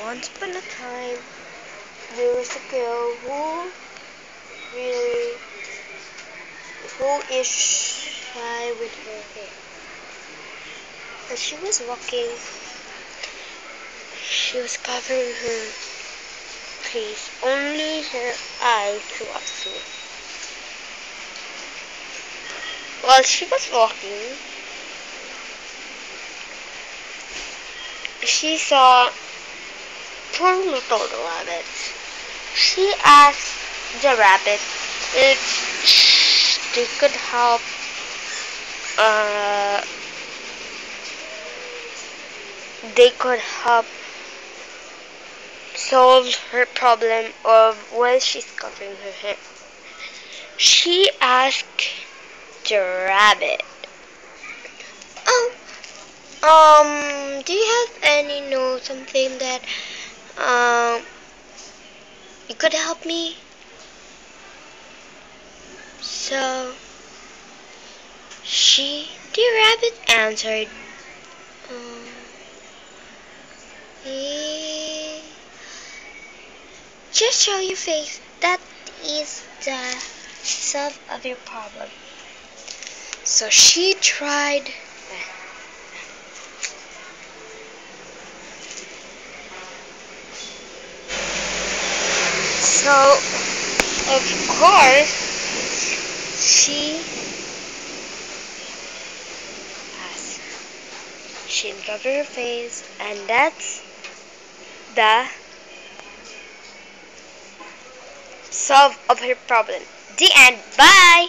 Once upon a time, there was a girl really who is shy with her hair. As she was walking, she was covering her face, only her eyes was through. While she was walking, she saw poor little rabbit. She asked the rabbit if they could help solve her problem of why she's covering her hair. She asked the rabbit, do you have something that you could help me? So the rabbit answered, just show your face. That is the solve of your problem. So she tried. So, of course, she covered her face, and that's the solve of her problem. The end. Bye.